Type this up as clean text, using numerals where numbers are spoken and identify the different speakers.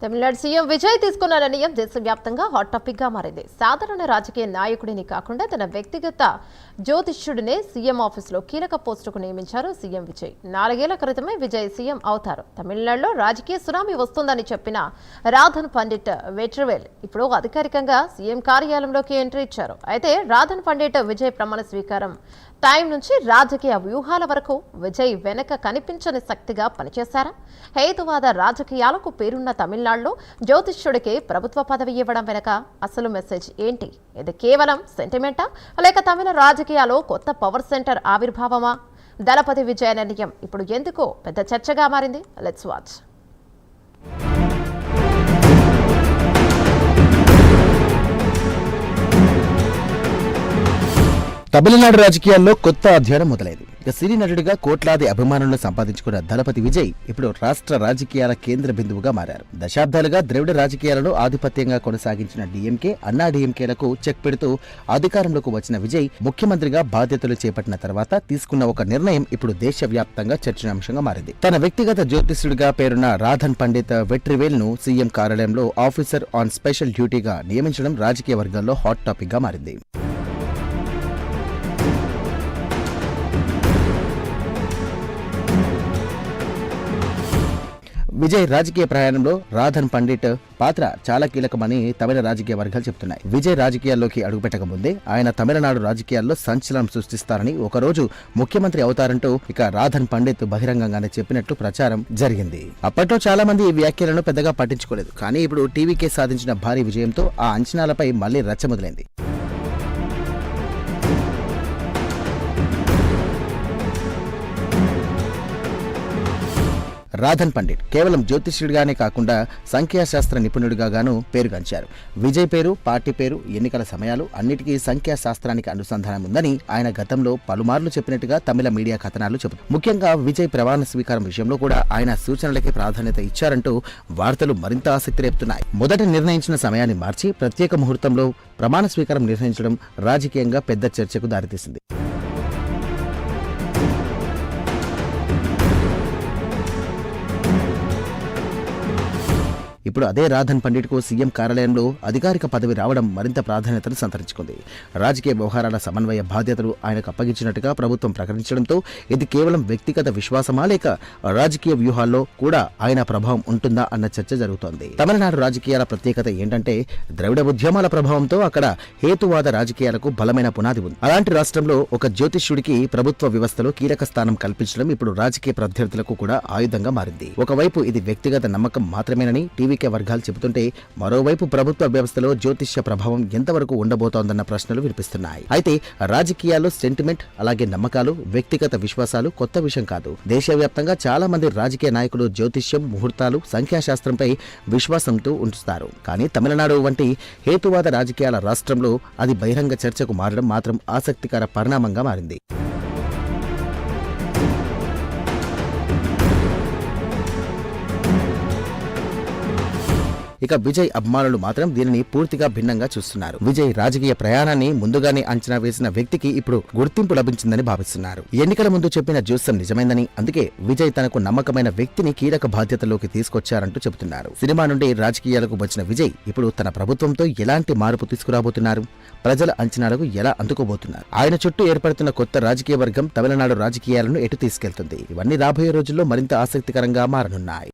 Speaker 1: Tamil Nadu CM Vijay తీసుకున్న నిర్ణయం దేశవ్యాప్తంగా హాట్ టాపిక్ గా మారింది. సాధారణ రాజకీయ నాయకుడిని కాకుండా తన వ్యక్తిగత జ్యోతిష్యుడినే సీఎం ఆఫీసులో కీలక పోస్టుకు నియమించారు సీఎం విజయ్. 4 ఏళ్ల క్రితమే విజయ్ సీఎం అవుతారు. తమిళనాడులో రాజకీయ సునామీ వస్తుందని చెప్పిన రాధన్ పండిట్ వెట్రివేల్ ఇప్పుడు అధికారికంగా సీఎం కార్యాలయంలోకి ఎంట్రీ ఇచ్చారు. అయితే రాధన్ పండిట్ విజయ్ ప్రమాణ స్వీకారం టైం నుంచి రాజకీయ వ్యూహాల వరకు విజయ్ వెనక కనిపించని శక్తిగా పనిచేశారా? హేతువాద రాజకీయాలకు పేరున్న తమిళనాడులో జ్యోతిష్యుడికి ప్రభుత్వ పదవి ఇవ్వడం వెనక అసలు మెసేజ్ ఏంటి? ఇది కేవలం సెంటిమెంటా లేక తమిళ రాజకీయాల్లో కొత్త పవర్ సెంటర్ ఆవిర్భావమా? దళపతి విజయ్ నిర్ణయం ఇప్పుడు ఎందుకో పెద్ద చర్చగా మారింది. Let's watch.
Speaker 2: తమిళనాడు రాజకీయాల్లో కొత్త అధ్యాయం మొదలైంది. ఇక సినీ నటుడిగా కోట్లాది అభిమానులను సంపాదించుకున్న దళపతి విజయ్ ఇప్పుడు రాష్ట్ర రాజకీయాల కేంద్ర బిందువుగా మారారు. దశాబ్దాలుగా ద్రవిడ రాజకీయాలను ఆధిపత్యంగా కొనసాగించిన డీఎంకే, అన్నా డీఎంకేలకు చెక్ పెడుతూ అధికారంలోకి వచ్చిన విజయ్ ముఖ్యమంత్రిగా బాధ్యతలు చేపట్టిన తర్వాత తీసుకున్న ఒక నిర్ణయం ఇప్పుడు దేశవ్యాప్తంగా చర్చనీయాంశంగా మారింది. తన వ్యక్తిగత జ్యోతిష్యుడిగా పేరున్న రాధన్ పండిత్ వెట్రివేల్ ను సీఎం కార్యాలయంలో ఆఫీసర్ ఆన్ స్పెషల్ డ్యూటీగా నియమించడం రాజకీయ వర్గాల్లో హాట్ టాపిక్ గా మారింది. విజయ్ రాజకీయ ప్రయాణంలో రాధన్ పండిట్ పాత్ర చాలా కీలకమని తమిళ రాజకీయ వర్గాలు చెబుతున్నాయి. విజయ్ రాజకీయాల్లోకి అడుగుపెట్టక ముందే ఆయన తమిళనాడు రాజకీయాల్లో సంచలనం సృష్టిస్తారని, ఒకరోజు ముఖ్యమంత్రి అవుతారంటూ ఇక రాధన్ పండిత్ బహిరంగంగానే చెప్పినట్లు ప్రచారం జరిగింది. అప్పట్లో చాలా మంది ఈ వ్యాఖ్యలను పెద్దగా పట్టించుకోలేదు. కానీ ఇప్పుడు టీవీకే సాధించిన భారీ విజయంతో ఆ అంచనాలపై మళ్లీ రచ్చ మొదలైంది. రాధన్ పండిట్ కేవలం జ్యోతిష్యుడిగానే కాకుండా సంఖ్యాశాస్త్ర నిపుణుడిగాను పేరుగాంచారు. విజయ్ పేరు, పార్టీ పేరు, ఎన్నికల సమయాలు అన్నిటికీ సంఖ్యాశాస్త్రానికి అనుసంధానం ఉందని ఆయన గతంలో పలుమార్లు చెప్పినట్టుగా తమిళ మీడియా కథనాలు చెబుతాయి. ముఖ్యంగా విజయ్ ప్రమాణ స్వీకారం విషయంలో కూడా ఆయన సూచనలకే ప్రాధాన్యత ఇచ్చారంటూ వార్తలు మరింత ఆసక్తి రేపుతున్నాయి. మొదట నిర్ణయించిన సమయాన్ని మార్చి ప్రత్యేక ముహూర్తంలో ప్రమాణ స్వీకారం నిర్వహించడం రాజకీయంగా పెద్ద చర్చకు దారితీసింది. ఇప్పుడు అదే రాధన్ పండిట్ కు సీఎం కార్యాలయంలో అధికారిక పదవి రావడం మరింత ప్రాధాన్యతను సంతరించుకుంది. రాజకీయ వ్యవహారాల సమన్వయ బాధ్యతలు ఆయనకు అప్పగించినట్టుగా ప్రభుత్వం ప్రకటించడంతో ఇది కేవలం వ్యక్తిగత విశ్వాసమా లేక రాజకీయ వ్యూహాల్లో కూడా ఆయన ప్రభావం ఉంటుందా అన్న చర్చ జరుగుతోంది. తమిళనాడు రాజకీయాల ప్రత్యేకత ఏంటంటే ద్రవిడ ఉద్యమాల ప్రభావంతో అక్కడ హేతువాద రాజకీయాలకు బలమైన పునాది ఉంది. అలాంటి రాష్ట్రంలో ఒక జ్యోతిష్యుడికి ప్రభుత్వ వ్యవస్థలో కీలక స్థానం కల్పించడం ఇప్పుడు రాజకీయ ప్రత్యర్థులకు కూడా ఆయుధంగా మారింది. ఒకవైపు ఇది వ్యక్తిగత నమ్మకం మాత్రమేనని టీవీ వర్గాలు చెబుతుంటే, మరోవైపు ప్రభుత్వ వ్యవస్థలో జ్యోతిష్య ప్రభావం ఎంతవరకు ఉండబోతోందన్న ప్రశ్నలు వినిపిస్తున్నాయి. అయితే రాజకీయాల్లో సెంటిమెంట్, అలాగే నమ్మకాలు, వ్యక్తిగత విశ్వాసాలు కొత్త విషయం కాదు. దేశవ్యాప్తంగా చాలా మంది రాజకీయ నాయకులు జ్యోతిష్యం, ముహూర్తాలు, సంఖ్యాశాస్త్రంపై విశ్వాసంతో ఉంచుతారు. కానీ తమిళనాడు వంటి హేతువాద రాజకీయాల రాష్ట్రంలో అది బహిరంగ చర్చకు మారడం మాత్రం ఆసక్తికర పరిణామంగా మారింది. ఇక విజయ్ అభిమానులు మాత్రం దీనిని పూర్తిగా భిన్నంగా చూస్తున్నారు. విజయ్ రాజకీయ ప్రయాణాన్ని ముందుగానే అంచనా వేసిన వ్యక్తికి ఇప్పుడు గుర్తింపు లభించిందని భావిస్తున్నారు. ఎన్నికల ముందు చెప్పిన జోస్యం నిజమైందని, అందుకే విజయ్ తనకు నమ్మకమైన వ్యక్తిని కీలక బాధ్యతలోకి తీసుకొచ్చారంటూ చెబుతున్నారు. సినిమా నుండి రాజకీయాలకు వచ్చిన విజయ్ ఇప్పుడు తన ప్రభుత్వంతో ఎలాంటి మార్పు తీసుకురాబోతున్నారు? ప్రజల అంచనాలకు ఎలా అందుకోబోతున్నారు? ఆయన చుట్టూ ఏర్పడుతున్న కొత్త రాజకీయ వర్గం తమిళనాడు రాజకీయాలను ఎటు తీసుకెళ్తుంది? ఇవన్నీ రాబోయే రోజుల్లో మరింత ఆసక్తికరంగా మారనున్నాయి.